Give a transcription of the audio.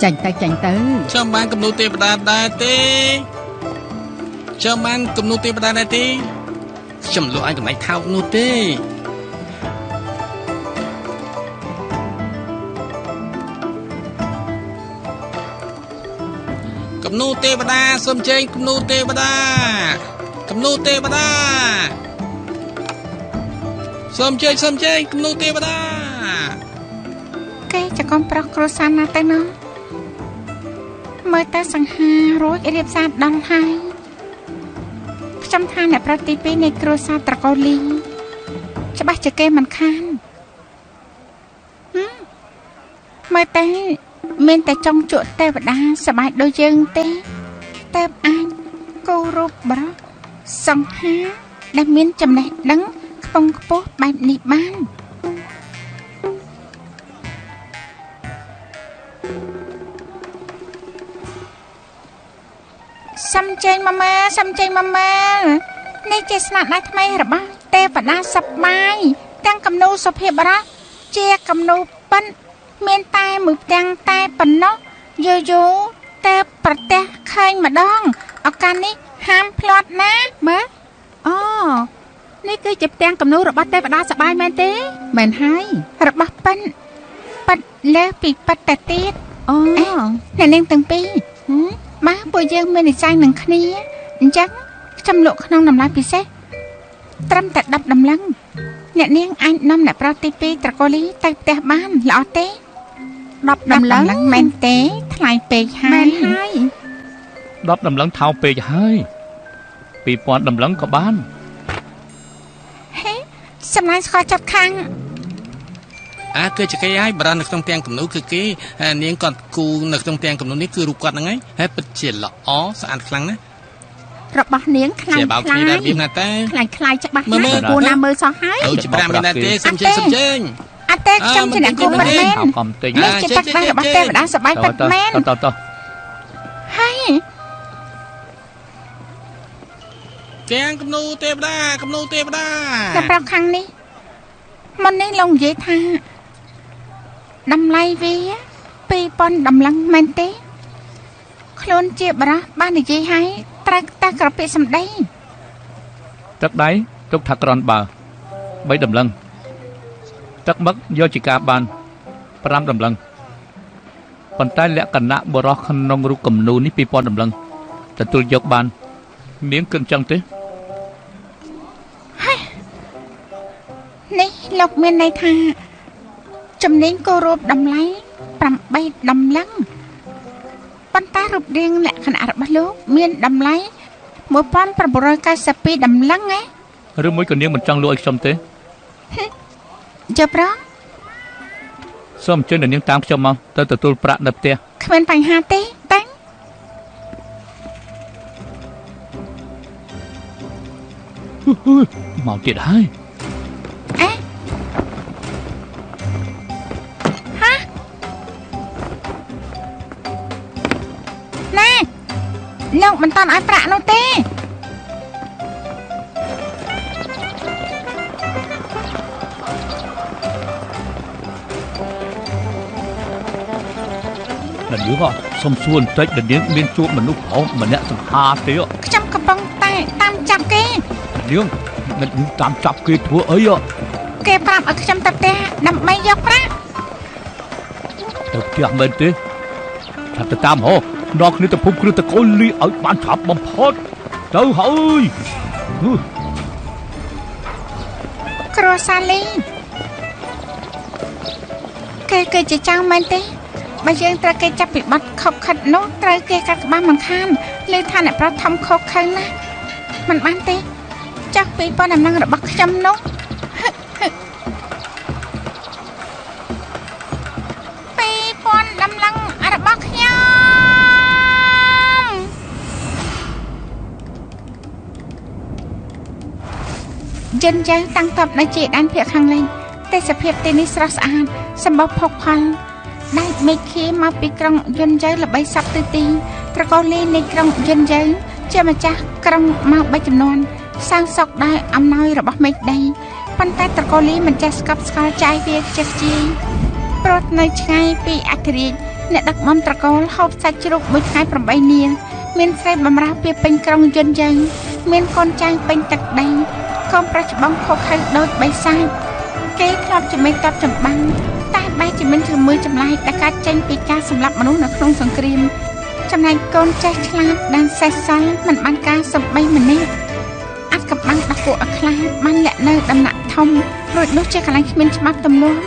ចាញ់ទៅចាំបានគំនូទេវតាដែរទេចាំបានគំនូទេវតាដែរទេខ្ញុំលក់ឲ្យកន្លែងថោកនោះទេគំនូទេវតាសូមជើញគំនូទេវតាគំនូទេវតាសូមជើញគំនូទេវតាគេចកុំប្រុសគ្រួសារណាទៅណោះមើលតែសង្ហារួចរៀបសារដល់ហើយខ្ញុំថាអ្នកប្រតិពីនៃគ្រួសារត្រកូលីច្បាស់ជាគេមិនខានមើលតែមានតែចង់ជក់ទេវតាសប្បាយដូចយើងទេតែអាចគោរពបរោះសង្ហាដែលមានចំណេះដឹងខ្ពង់ខ្ពស់បែបនេះបានសំចេញម៉ាម៉ានេះជាស្នាដៃថ្មីរបស់ទេវតាសប្បាយទាំងគំនូសុភាពបរោះជាគំនូប៉ិនមានតែមួយផ្ទាំងតែប៉ុណ្ណោះយូតែប្រទេសឃើញម្ដងឱកាសនេះហាមភ្លាត់ណាមើលអូនេះគឺជាផ្ទាំងគំនូរបស់ទេវតាសប្បាយមែនទេមែនហើយរបស់ប៉ិនលើសពីប៉ិនតែទៀតអូអ្នកនាងទាំងពីរបាទពួកយើងមាននិស្ស័យនឹងគ្នាអញ្ចឹងខ្ញុំលក់ក្នុងតម្លៃពិសេសត្រឹមតែ10តម្លឹងអ្នកនាងអាចនាំអ្នកប្រុសទី2ត្រកូលីទៅផ្ទះបានល្អទេ10តម្លឹងមែនទេថ្លៃពេកហើយមែនហើយ10តម្លឹងថោកពេកហើយ2000តម្លឹងក៏បានហេសម្លាញ់ស្គាល់ចាប់ខាងគឺជាគេហើយបារនៅក្នុងទាំងគំនូគឺគេនាងគាត់គូនៅក្នុងទាំងគំនូនេះគឺរូបគាត់ហ្នឹងហើយពិតជាល្អស្អាតខ្លាំងណាស់របស់នាងខ្លាំងខ្លាំងរបៀបណាតែខ្លាំងច្បាស់ណាស់គូណាមើលសោះហើយដូចជា5នាទីសំជើញអត់ទេខ្ញុំជាអ្នកគូប៉ិតមែននេះជាទឹកដៃរបស់ទេវតាសប្បាយប៉ិតមែនតហើយទាំងគំនូទេវតាតែប្រាប់ខាងនេះមុននេះលោកនិយាយថាតម្លៃវា2000តម្លឹងមែនទេខ្លួនជាបរោះបាននិយាយឲ្យត្រូវតាក្រពាកសម្ដីទឹកដៃទុកថាក្រនបើ3តម្លឹងទឹកមឹកយកជាការបាន5តម្លឹងប៉ុន្តែលក្ខណៈបរោះក្នុងរូបគំនូនេះ2000តម្លឹងទទួលយកបាននាងគិតចឹងទេនេះលោកមានន័យថាចំណេញគោរពតម្លៃ8តម្លឹងប៉ុន្តែរូបរាងលក្ខណៈរបស់លោកមានតម្លៃ1992តម្លឹងឬមួយក៏នាងមិនចង់លក់ឲ្យខ្ញុំទេចុះប្រងសូមអញ្ជើញនាងតាមខ្ញុំមកទៅទទួលប្រាក់នៅផ្ទះគ្មានបញ្ហាទេតាំងមកទៀតហើយលោកមិនតាន់ឲ្យប្រាក់នោះទេដល់យើងសុំសួរបន្តិចដល់យើងមានជួបមនុស្សប្រុសម្នាក់សង្ហាទេខ្ញុំកំពុងតែតាមចាប់គេយើងតាមចាប់គេធ្វើអីគេប្រាប់ឲ្យខ្ញុំទៅផ្ទះដើម្បីយកប្រាក់ទៅផ្ទះមែនទេឆាប់ទៅតាមហ៎ដល់គ្នាទៅភូមិគ្រឹះតកូលលីឲ្យបានឆាប់បំផុតទៅហើយគ្រួសារលីគេគឺជាចៅមែនទេបើយើងត្រូវគេចាប់ពីបាត់ខុបខិតនោះត្រូវគេកាត់ក្បាលមិនខានលើថាអ្នកប្រុសធំខុសខើណាស់មិនបានទេចាស់2000ដំណឹងរបស់ខ្ញុំនោះ2000ដំណឹងរបស់ខ្ញុំយិនយ៉ាងតាំងតបនៅជាដែនភាគខាងលិចទេសភាពទីនេះស្រស់ស្អាតសម្បូរភោគផលដែលមេឃាមកពីក្រុងយិនជើល្បីសັບទិទីត្រកូលលីនៃក្រុងយិនជើជាម្ចាស់ក្រុងមក3ចំនួនសាងសង់ដោយអំណោយរបស់មេឃដីប៉ុន្តែត្រកូលីមិនចេះស្កប់ស្កល់ចាយវាចេះជាព្រោះនៅឆ្ងាយពីអធិរាជ អ្នកដឹកនាំត្រកូលហូបសាច់ជ្រូកមួយថ្ងៃ8នាងមានស្រីបំរើពីពេញក្រុងយន្តយ៉ាងមានកូនចៅពេញទឹកដីកូនប្រុសច្បងខកខើដូចបិសាចគេធ្លាប់ជាមេតបចម្បាំងតែបែរជាមានជំងឺចម្លែកដែលកើតចេញពីការសម្លាប់មនុស្សនៅក្នុងសង្គ្រាមចំណែកកូនចេះឆ្លាតដែលសេះសល់មិនបានការសំបីម្នាក់អាចកំបាំងដល់ពួកអាខ្លាបានលាក់នៅដំណាក់ធំរួចនោះជាកន្លែងគ្មានច្បាប់ទម្លាប់